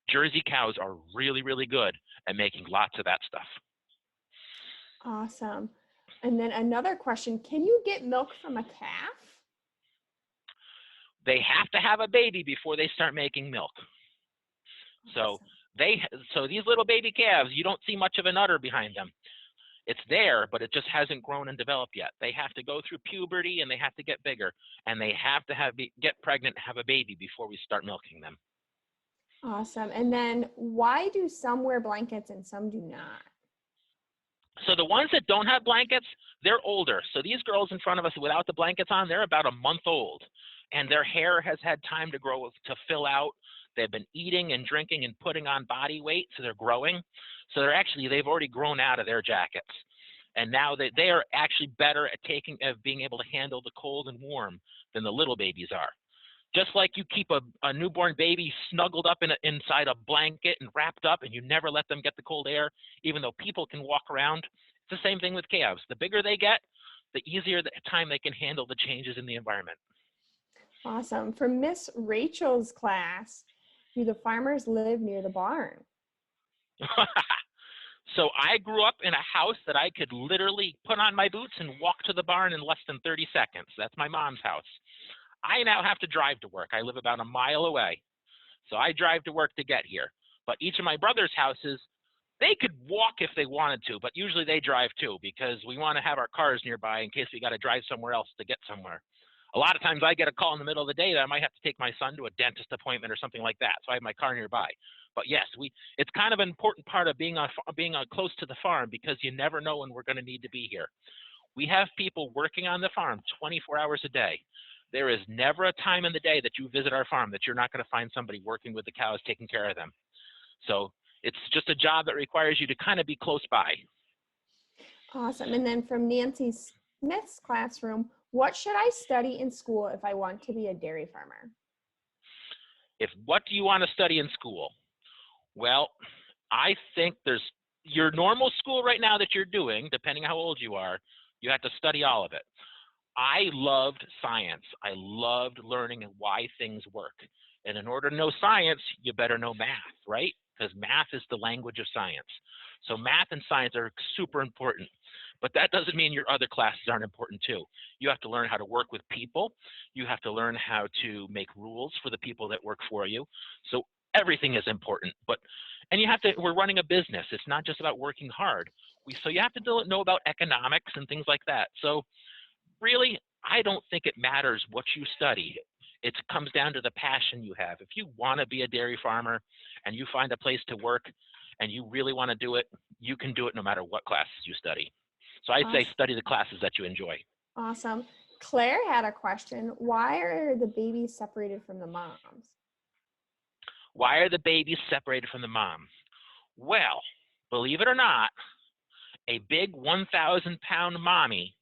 Jersey cows are really, really good at making lots of that stuff. Awesome. And then another question, can you get milk from a calf? They have to have a baby before they start making milk. So Awesome. these little baby calves, you don't see much of an udder behind them. It's there, but it just hasn't grown and developed yet. They have to go through puberty and they have to get bigger, and they have to get pregnant and have a baby before we start milking them. Awesome. And then why do some wear blankets and some do not? So the ones that don't have blankets, they're older. So these girls in front of us without the blankets on, they're about a month old, and their hair has had time to grow, to fill out. They've been eating and drinking and putting on body weight, so they're growing. So they've already grown out of their jackets. And now they are actually better at being able to handle the cold and warm than the little babies are. Just like you keep a newborn baby snuggled up inside a blanket and wrapped up, and you never let them get the cold air, even though people can walk around. It's the same thing with calves. The bigger they get, the easier the time they can handle the changes in the environment. Awesome. For Miss Rachel's class, do the farmers live near the barn? So I grew up in a house that I could literally put on my boots and walk to the barn in less than 30 seconds. That's my mom's house. I now have to drive to work. I live about a mile away. So I drive to work to get here. But each of my brother's houses, they could walk if they wanted to, but usually they drive too, because we want to have our cars nearby in case we got to drive somewhere else to get somewhere. A lot of times I get a call in the middle of the day that I might have to take my son to a dentist appointment or something like that. So I have my car nearby. But yes, it's kind of an important part of being close to the farm, because you never know when we're going to need to be here. We have people working on the farm 24 hours a day. There is never a time in the day that you visit our farm that you're not going to find somebody working with the cows, taking care of them. So it's just a job that requires you to kind of be close by. Awesome. And then from Nancy Smith's classroom, what should I study in school if I want to be a dairy farmer? What do you want to study in school? Well, I think there's your normal school right now that you're doing, depending how old you are, you have to study all of it. I loved science. I loved learning why things work. And in order to know science, you better know math, right? Because math is the language of science. So math and science are super important. But that doesn't mean your other classes aren't important too. You have to learn how to work with people. You have to learn how to make rules for the people that work for you. So everything is important. And we're running a business. It's not just about working hard. So you have to know about economics and things like that. So really, I don't think it matters what you study. It comes down to the passion you have. If you want to be a dairy farmer and you find a place to work and you really want to do it, you can do it no matter what classes you study. So I'd say study the classes that you enjoy. Awesome. Claire had a question. Why are the babies separated from the moms? Why are the babies separated from the mom? Well, believe it or not, a big 1,000-pound mommy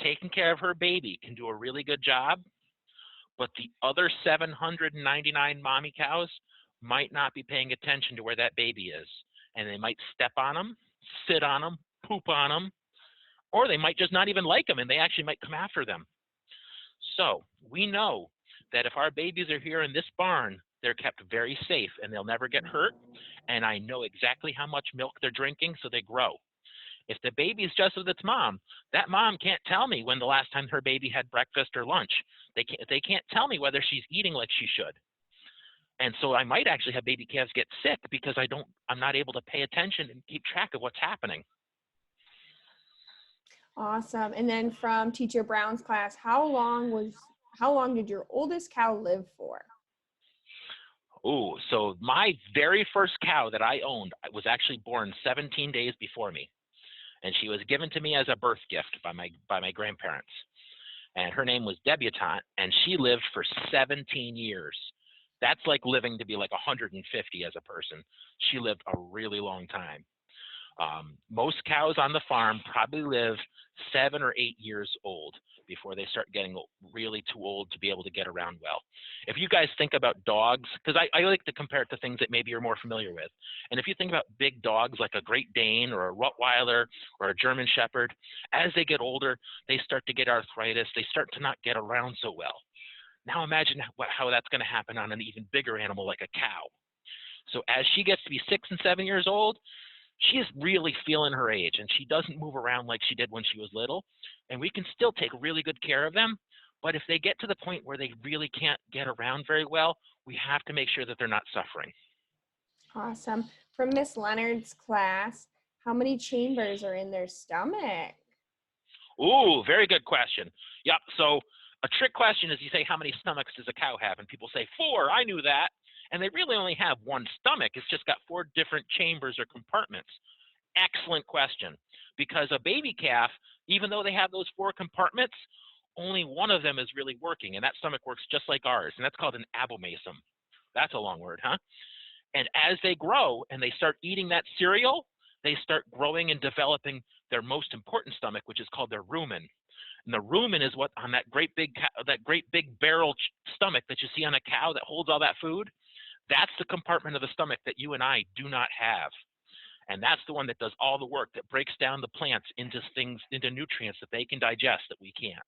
taking care of her baby can do a really good job, but the other 799 mommy cows might not be paying attention to where that baby is, and they might step on them, sit on them, poop on them, or they might just not even like them, and they actually might come after them. So we know that if our babies are here in this barn, they're kept very safe and they'll never get hurt, and I know exactly how much milk they're drinking, so they grow. If the baby's just with its mom, that mom can't tell me when the last time her baby had breakfast or lunch. They can't tell me whether she's eating like she should. And so I might actually have baby calves get sick because I'm not able to pay attention and keep track of what's happening. Awesome. And then from Teacher Brown's class, how long did your oldest cow live for? Oh, so my very first cow that I owned was actually born 17 days before me. And she was given to me as a birth gift by my grandparents. And her name was Debutante, and she lived for 17 years. That's like living to be like 150 as a person. She lived a really long time. Most cows on the farm probably live 7 or 8 years old before they start getting really too old to be able to get around well. If you guys think about dogs, because I like to compare it to things that maybe you're more familiar with. And if you think about big dogs like a Great Dane or a Rottweiler or a German Shepherd, as they get older, they start to get arthritis. They start to not get around so well. Now imagine how that's going to happen on an even bigger animal like a cow. So as she gets to be 6 and 7 years old, she is really feeling her age, and she doesn't move around like she did when she was little. And we can still take really good care of them. But if they get to the point where they really can't get around very well, we have to make sure that they're not suffering. Awesome. From Miss Leonard's class, how many chambers are in their stomach? Ooh, very good question. Yep. So a trick question is you say, how many stomachs does a cow have? And people say 4. I knew that. And they really only have one stomach. It's just got 4 different chambers or compartments. Excellent question. Because a baby calf, even though they have those 4 compartments, only one of them is really working. And that stomach works just like ours. And that's called an abomasum. That's a long word, huh? And as they grow and they start eating that cereal, they start growing and developing their most important stomach, which is called their rumen. And the rumen is what on that great big barrel stomach that you see on a cow that holds all that food. That's the compartment of the stomach that you and I do not have. And that's the one that does all the work, that breaks down the plants into nutrients that they can digest that we can't.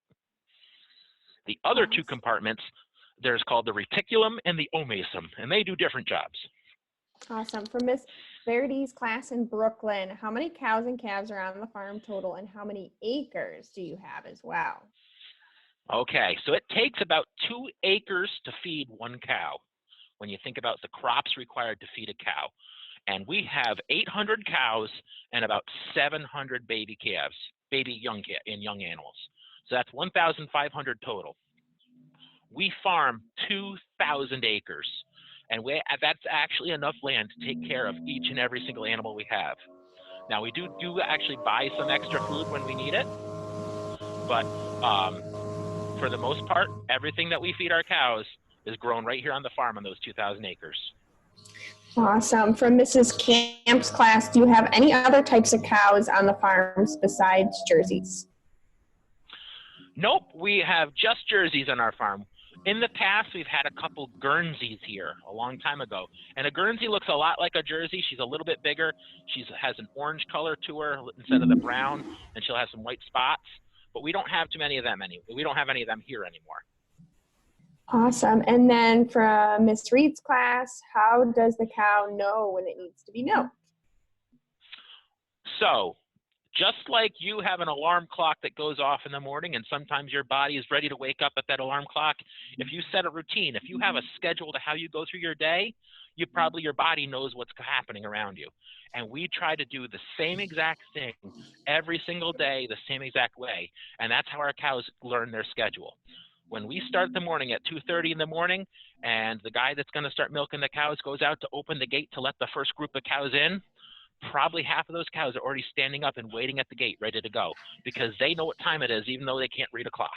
The other 2 compartments, there's called the reticulum and the omasum, and they do different jobs. Awesome. From Miss Verity's class in Brooklyn, how many cows and calves are on the farm total, and how many acres do you have as well? Okay, so it takes about 2 acres to feed one cow when you think about the crops required to feed a cow. And we have 800 cows and about 700 baby calves, young animals. So that's 1,500 total. We farm 2,000 acres. And that's actually enough land to take care of each and every single animal we have. Now, we do actually buy some extra food when we need it. But for the most part, everything that we feed our cows is grown right here on the farm on those 2,000 acres. Awesome. From Mrs. Camp's class, do you have any other types of cows on the farms besides Jerseys? Nope, we have just Jerseys on our farm. In the past, we've had a couple Guernseys here a long time ago. And a Guernsey looks a lot like a Jersey. She's a little bit bigger. She has an orange color to her instead of the brown, and she'll have some white spots. But we don't have too many of them anymore. We don't have any of them here anymore. Awesome. And then from Miss Reed's class, how does the cow know when it needs to be milked? So, just like you have an alarm clock that goes off in the morning, and sometimes your body is ready to wake up at that alarm clock, if you set a routine, if you have a schedule to how you go through your day, your body knows what's happening around you. And we try to do the same exact thing every single day, the same exact way. And that's how our cows learn their schedule. When we start the morning at 2:30 in the morning, and the guy that's going to start milking the cows goes out to open the gate to let the first group of cows in, probably half of those cows are already standing up and waiting at the gate, ready to go, because they know what time it is, even though they can't read a clock.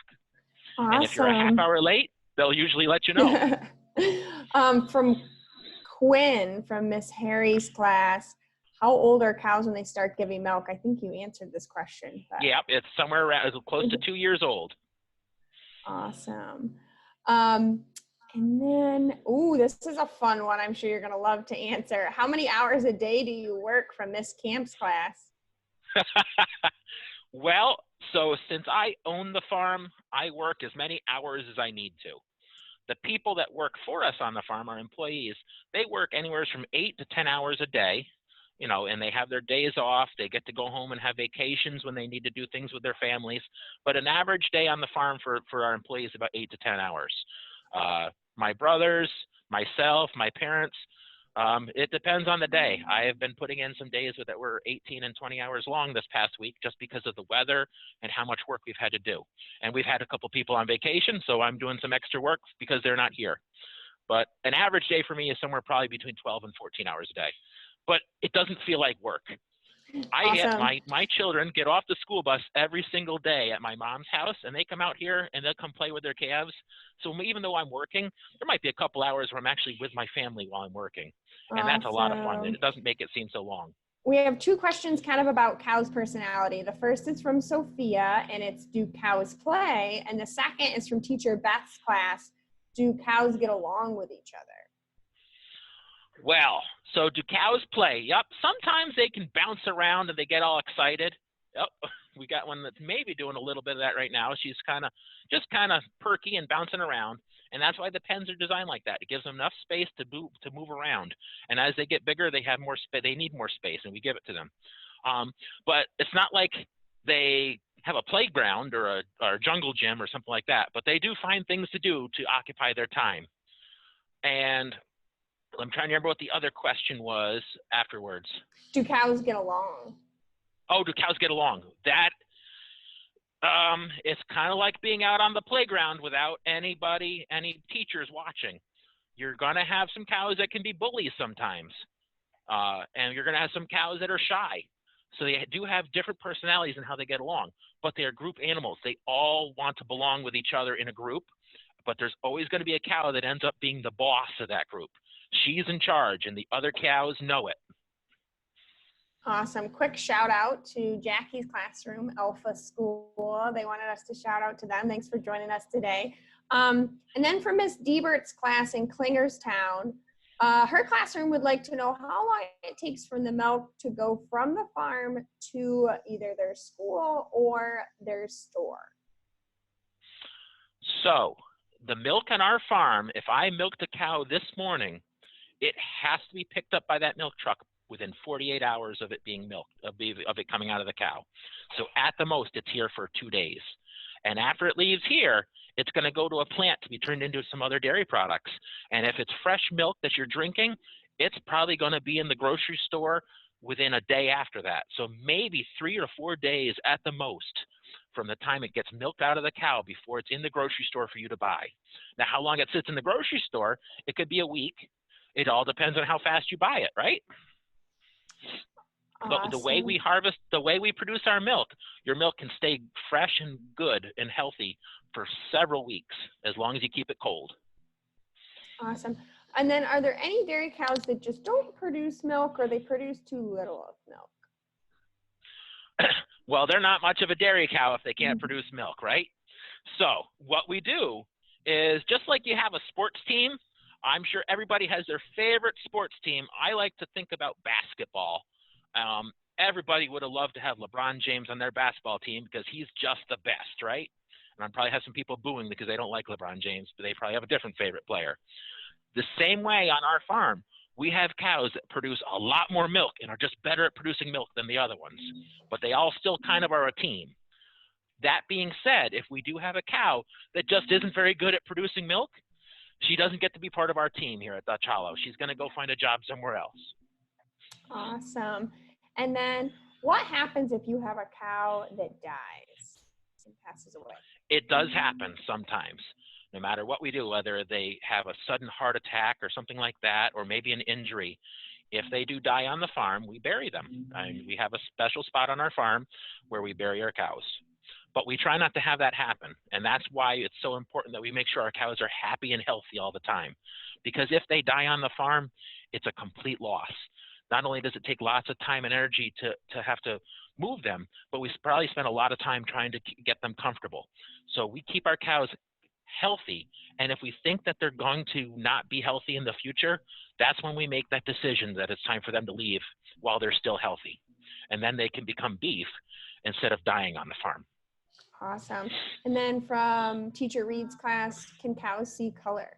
Awesome. And if you're a half hour late, they'll usually let you know. From Quinn, from Miss Harry's class, how old are cows when they start giving milk? I think you answered this question. But... Yeah, it's somewhere around close to 2 years old. Awesome. And then, this is a fun one. I'm sure you're going to love to answer. How many hours a day do you work from Miss Camp's class? Well, so since I own the farm, I work as many hours as I need to. The people that work for us on the farm, our employees, they work anywhere from 8 to 10 hours a day, and they have their days off. They get to go home and have vacations when they need to do things with their families. But an average day on the farm for our employees is about 8 to 10 hours. My brothers, myself, my parents, it depends on the day. I have been putting in some days that were 18 and 20 hours long this past week just because of the weather and how much work we've had to do. And we've had a couple people on vacation, so I'm doing some extra work because they're not here. But an average day for me is somewhere probably between 12 and 14 hours a day. But it doesn't feel like work. I get my children get off the school bus every single day at my mom's house, and they come out here and they'll come play with their calves. So even though I'm working, there might be a couple hours where I'm actually with my family while I'm working. And that's a lot of fun. It doesn't make it seem so long. We have 2 questions kind of about cows' personality. The first is from Sophia, and it's, do cows play? And the second is from teacher Beth's class, do cows get along with each other? Well, so do cows play? Yep. Sometimes they can bounce around and they get all excited. Yep. We got one that's maybe doing a little bit of that right now. She's kind of perky and bouncing around. And that's why the pens are designed like that. It gives them enough space to move around. And as they get bigger, they have more space. They need more space, and we give it to them. But it's not like they have a playground or a jungle gym or something like that. But they do find things to do to occupy their time. And I'm trying to remember what the other question was afterwards. Do cows get along? Oh, do cows get along? That it's kind of like being out on the playground without any teachers watching. You're going to have some cows that can be bullies sometimes. And you're going to have some cows that are shy. So they do have different personalities in how they get along, but they are group animals. They all want to belong with each other in a group, but there's always going to be a cow that ends up being the boss of that group. She's in charge, and the other cows know it. Awesome. Quick shout out to Jackie's classroom, Alpha School. They wanted us to shout out to them. Thanks for joining us today. And then for Miss Diebert's class in Klingerstown, her classroom would like to know how long it takes for the milk to go from the farm to either their school or their store. So the milk on our farm, if I milked a cow this morning, it has to be picked up by that milk truck within 48 hours of it being milked, of it coming out of the cow. So at the most, it's here for 2 days. And after it leaves here, it's going to go to a plant to be turned into some other dairy products. And if it's fresh milk that you're drinking, it's probably going to be in the grocery store within a day after that. So maybe 3 or 4 days at the most from the time it gets milked out of the cow before it's in the grocery store for you to buy. Now, how long it sits in the grocery store, it could be a week. It all depends on how fast you buy it, right? Awesome. But the way we harvest, the way we produce our milk, your milk can stay fresh and good and healthy for several weeks, as long as you keep it cold. Awesome. And then are there any dairy cows that just don't produce milk, or they produce too little of milk? Well, they're not much of a dairy cow if they can't produce milk, right? So what we do is, just like you have a sports team, I'm sure everybody has their favorite sports team. I like to think about basketball. Everybody would have loved to have LeBron James on their basketball team because he's just the best, right? And I probably have some people booing because they don't like LeBron James, but they probably have a different favorite player. The same way on our farm, we have cows that produce a lot more milk and are just better at producing milk than the other ones, but they all still kind of are a team. That being said, if we do have a cow that just isn't very good at producing milk, she doesn't get to be part of our team here at Dutch Hollow. She's going to go find a job somewhere else. Awesome. And then what happens if you have a cow that dies and passes away? It does happen sometimes, no matter what we do, whether they have a sudden heart attack or something like that, or maybe an injury. If they do die on the farm, we bury them. And we have a special spot on our farm where we bury our cows. But we try not to have that happen. And that's why it's so important that we make sure our cows are happy and healthy all the time. Because if they die on the farm, it's a complete loss. Not only does it take lots of time and energy to have to move them, but we probably spend a lot of time trying to get them comfortable. So we keep our cows healthy. And if we think that they're going to not be healthy in the future, that's when we make that decision that it's time for them to leave while they're still healthy. And then they can become beef instead of dying on the farm. Awesome. And then from Teacher Reed's class, can cows see color?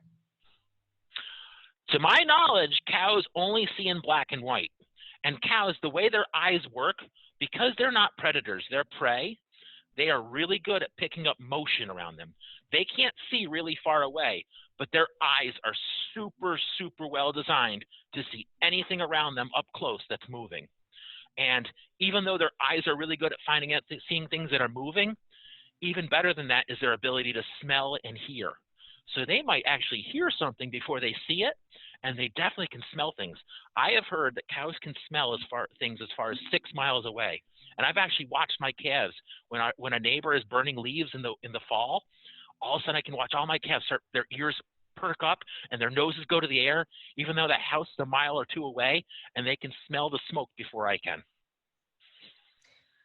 To my knowledge, cows only see in black and white. And cows, the way their eyes work, because they're not predators, they're prey, they are really good at picking up motion around them. They can't see really far away, but their eyes are super, super well designed to see anything around them up close that's moving. And even though their eyes are really good at seeing things that are moving, even better than that is their ability to smell and hear. So they might actually hear something before they see it, and they definitely can smell things. I have heard that cows can smell things as far as 6 miles away. And I've actually watched my calves when a neighbor is burning leaves in the fall. All of a sudden, I can watch all my calves start, their ears perk up and their noses go to the air, even though that house is a mile or two away, and they can smell the smoke before I can.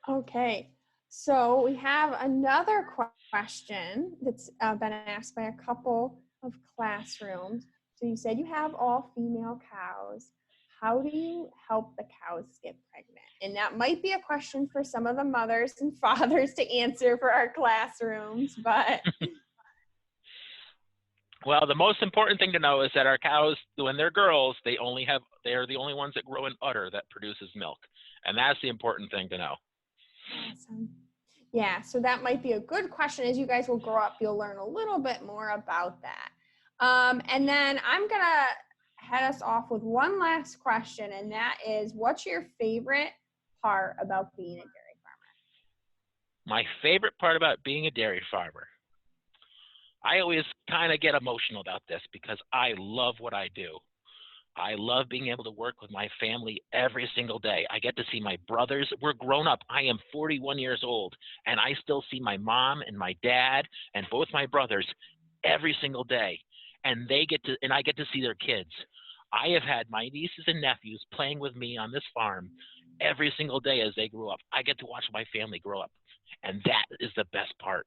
Okay, so we have another question that's been asked by a couple of classrooms. So you said you have all female cows. How do you help the cows get pregnant? And that might be a question for some of the mothers and fathers to answer for our classrooms, but Well, the most important thing to know is that our cows, when they're girls, they are the only ones that grow an udder that produces milk. And that's the important thing to know. Awesome. Yeah, so that might be a good question. As you guys will grow up, you'll learn a little bit more about that. And then I'm going to head us off with one last question, and that is, what's your favorite part about being a dairy farmer? My favorite part about being a dairy farmer, I always kind of get emotional about this because I love what I do. I love being able to work with my family every single day. I get to see my brothers. We're grown up. I am 41 years old, and I still see my mom and my dad and both my brothers every single day. And I get to see their kids. I have had my nieces and nephews playing with me on this farm every single day as they grew up. I get to watch my family grow up, and that is the best part.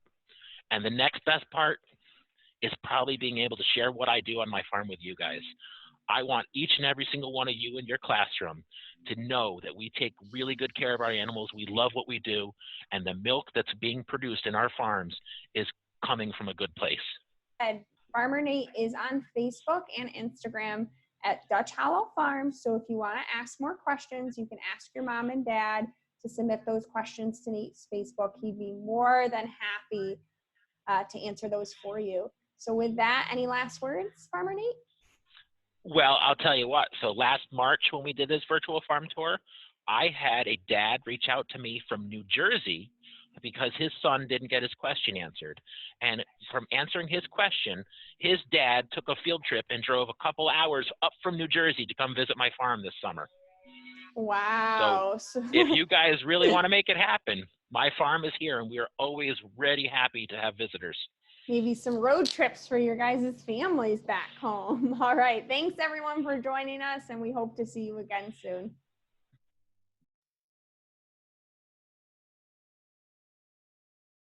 And the next best part is probably being able to share what I do on my farm with you guys. I want each and every single one of you in your classroom to know that we take really good care of our animals. We love what we do, and the milk that's being produced in our farms is coming from a good place. And Farmer Nate is on Facebook and Instagram at Dutch Hollow Farm. So if you want to ask more questions, you can ask your mom and dad to submit those questions to Nate's Facebook. He'd be more than happy to answer those for you. So with that, any last words, Farmer Nate? Well, I'll tell you what. So last March when we did this virtual farm tour, I had a dad reach out to me from New Jersey because his son didn't get his question answered. And from answering his question, his dad took a field trip and drove a couple hours up from New Jersey to come visit my farm this summer. Wow. So if you guys really want to make it happen, my farm is here and we are always ready, happy to have visitors. Maybe some road trips for your guys' families back home. All right. Thanks everyone for joining us, and we hope to see you again soon.